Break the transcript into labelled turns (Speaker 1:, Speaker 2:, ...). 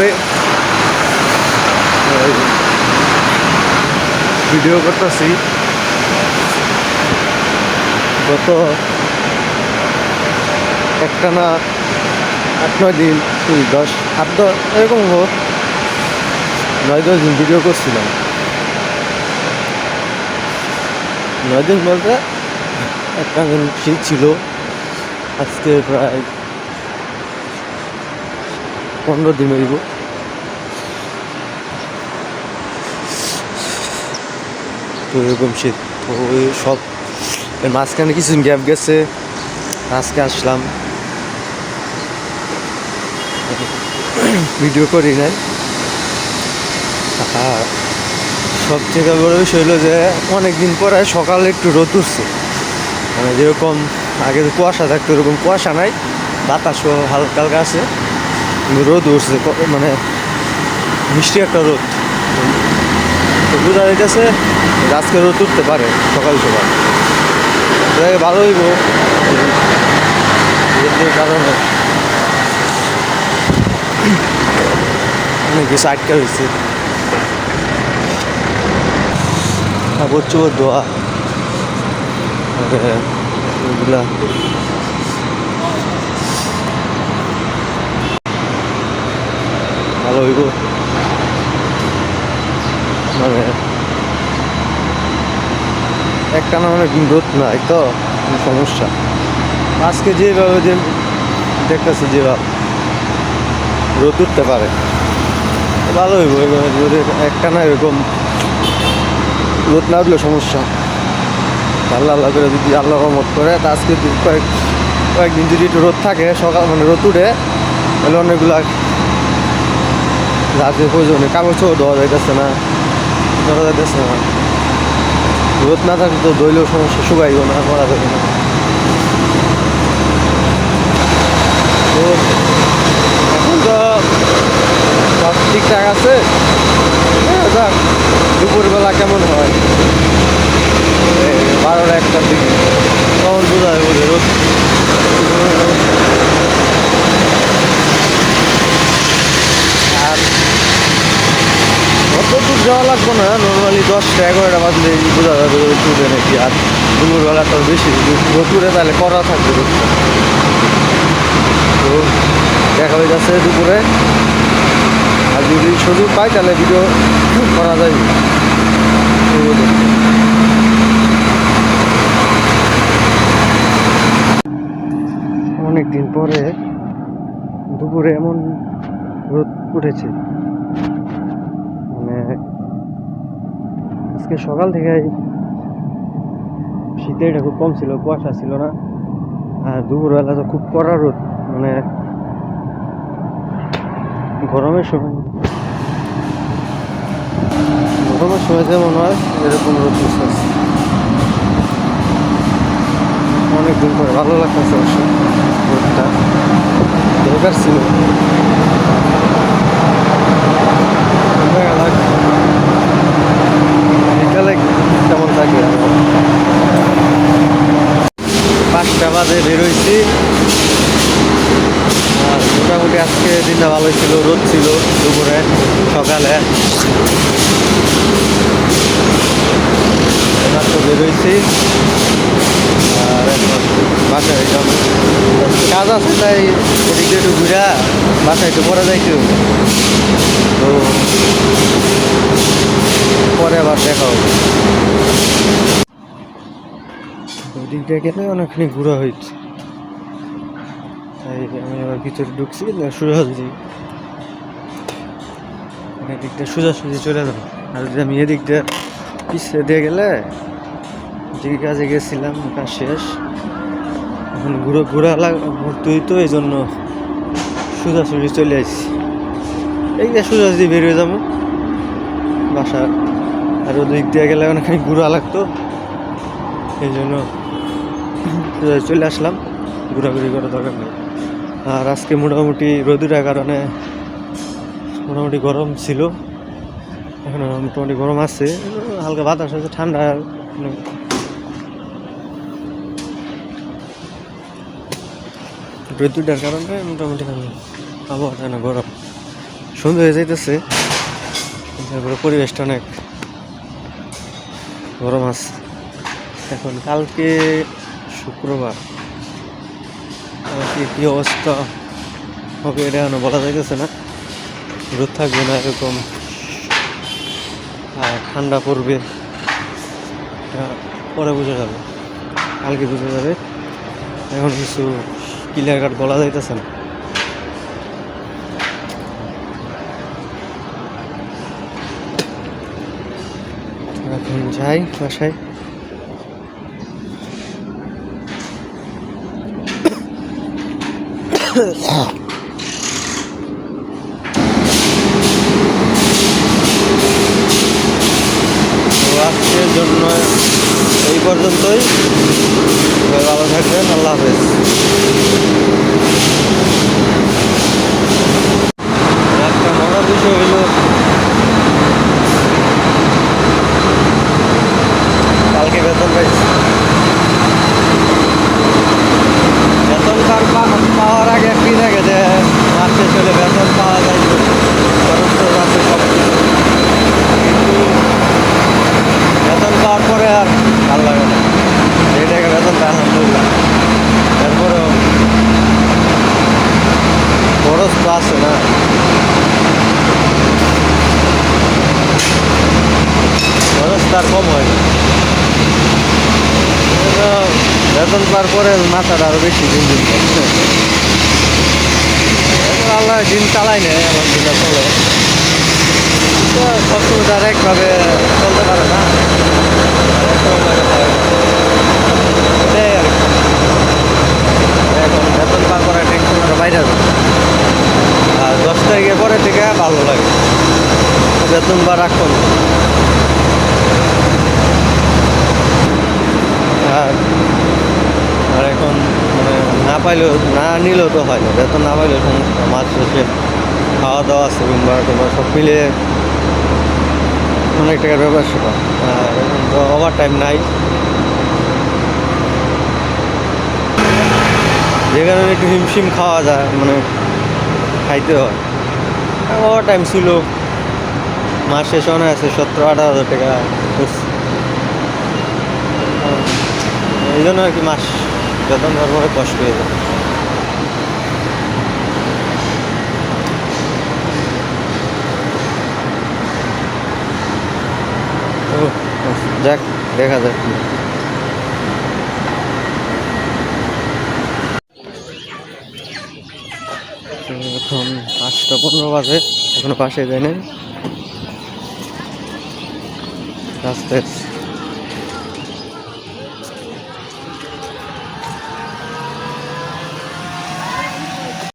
Speaker 1: পরে ভিডিও করতেছি। গত একটানা 8-9 দিন 10 এরকম 9-10 দিন ভিডিও করছিলাম। 9 দিন বলতে একটা দিন শীত ছিল, আজকে প্রায় 15 দিন হইব। তো এরকম শীত, তো ওই সব এর মাঝখানে কিছু গ্যাপ গেছে, আজকে আসলাম, ভিডিও করি নাই। আর সবথেকে বড় বিষয় হলো যে অনেকদিন পরে সকালে একটু রোদ উঠছে, মানে যেরকম আগে কুয়াশা থাকতো এরকম কুয়াশা নাই, বাতাসও হালকা হালকা আছে, কিন্তু রোদ উঠছে, মানে মিষ্টি একটা রোদ। তো বোঝা যাইতেছে আজকে রোদ উঠতে পারে সকাল সকাল, ভালো হইব রোদের কারণে। অনেক কিছু আটকা হয়েছে, প্রচুর দোয়া এগুলা ভালো হইব, মানে একটানা অনেক রোদ নাই তো সমস্যা। আজকে যেভাবে যে দেখতেছি যেভাবে রোদ উঠতে পারে ভালো হইব, যদি একটানা এরকম রোদ না উঠলে সমস্যা। আল্লাহ আল্লাহ করে যদি আল্লাহ রহমত করে, তা আজকে কয়েকদিন যদি একটু রোদ থাকে সকাল, মানে রোদ উঠে, তাহলে অনেকগুলা রাতের প্রয়োজনে কাগজও দেওয়া যাইতেছে না, ধরা যাইতেছে না। রোদ না থাকলে তো দইলেও সমস্যা, শুকাইব না, করা যাবে না। তো এখন তো সব ঠিকঠাক আছে, যাক দুপুরবেলা কেমন হয় 12-1টার দিকে, তখন বোঝা যাবে রোদ। আর অত দূর যাওয়া লাগবে না, নর্মালি 10-11টা বাজলে বোঝা যাবে রোদ উঠে নাকি। আর দুপুরবেলা তো বেশি রোদুরে তাহলে করা থাকবে রোদটা। তো দেখা হয়ে যাচ্ছে দুপুরে, আর যদি সুযোগ পাই তাহলে ভিডিও করা যায়। অনেকদিন পরে দুপুরে এমন রোদ উঠেছে, মানে আজকে সকাল থেকে শীতের খুব কম ছিল, কুয়াশা ছিল না। আর দুপুরবেলা তো খুব কড়া রোদ, মানে গরমের সময় যেমন হয় এরকম রোদ উঠছে। অনেকদিন পরে ভালো লাগতেছে অবশ্য, রোদটা দরকার ছিল। বিকালে কেমন থাকে, 5টা বাজে বেরোইছি। আর মোটামুটি আজকে দিনটা ভালো ছিল, রোদ ছিল দুপুরে সকালে, মাত্র বেরোইছি। আর এখন বাসায় যাবো, কাজ আছে, তাই এদিকে একটু ঘুরা বাসায় একটু পরে যাইতে, তো পরে আবার দেখা হবে। ওদিকটা গেলে অনেকখানি ঘোরা হয়েছে, তাই আমি আবার ভিতরে ঢুকছি, সোজাসুজি এদিকটা সোজাসুজি চলে যাবো। আর যদি আমি এদিকটা পিছিয়ে দিয়ে গেলে, যে কাজে গেছিলাম কাজ শেষ, এখন ঘুরতেই তো, এই জন্য সোজাসুজি চলে আসছি। এই যে সোজাসুজি বেরিয়ে যাবো বাসা, আর ওদিক দিয়ে গেলে অনেকখানি ঘোরা লাগতো, এই জন্য চলে আসলাম, ঘোরাঘুরি করার দরকার নেই। আর আজকে মোটামুটি রোদের কারণে মোটামুটি গরম ছিল, এখন মোটামুটি গরম আছে, হালকা বাতাস আছে, ঠান্ডা। রোদটার কারণে মোটামুটি আবহাওয়াটা না গরম, সুন্দর হয়ে যাইতেছে, তারপরে পরিবেশটা অনেক গরম আছে। এখন কালকে শুক্রবার, কালকে কী অবস্থা হবে এটা এখনো বলা যাইতেছে না। রোদ থাকবে না এরকম, আর ঠান্ডা পড়বে, এটা পরে বোঝা যাবে, কালকে বোঝা যাবে। এখন কিছু ক্লিয়ার কাট বলা যাইতেছে না। এখন যাই বাসায়। আজকের জন্য এই পর্যন্তই। ভালো থাকবেন, আল্লাহ হাফেজ। একটা মজার বিষয় হইল, কালকে বেতন পাইছি। বেতন পাওয়ার আগে একটি থাকে যে মাস শেষ হলে বেতন পাওয়া যায়, খরচ তো আছে সব কিছু, কিন্তু বেতন পাওয়ার পরে আর ভালো লাগে না। এই টাকা বেতন পাই আলহামদুলিল্লাহ, তারপরেও খরচ তো আছে না। খরচ তার কম হয় না। বেতন পাওয়ার পরে মাথাটা আরো বেশি দিন দিন আল্লাহ দিন চালাই নেয়, আলহামদুলিল্লাহ চলে। তো সবসময় তার একভাবে চলতে পারে না, এটাই আর কি। এখন বেতন পাওয়ার পরে টেনশনটা বাইরে যাবে, আর 10 তারিখের পরে থেকে ভালো লাগে, বেতন বা রাখুন। আর এখন মানে না পাইলেও, না নিলেও তো হয় না, বেতন না পাইলেও সমস্যা। মাছ শেষে খাওয়া দাওয়া আছে, রুম ভাড়া টুম ভাড়া সব মিলে অনেক টাকার ব্যাপার সেটা। আর এখন তো ওভার টাইম নাই, যে কারণে একটু হিমশিম খাওয়া যায়, মানে খাইতে হয়। ওভার টাইম ছিল, মাস শেষে অনেক আছে 17-18 হাজার টাকা করছি। এই জন্য আর কি মাস বেতন দেওয়ার পরে কষ্ট হয়ে যায়। তো যাক, দেখা যাক। এখন 5টা 15 বাজে, এখনো বাসায় যায় নাই, রাস্তায়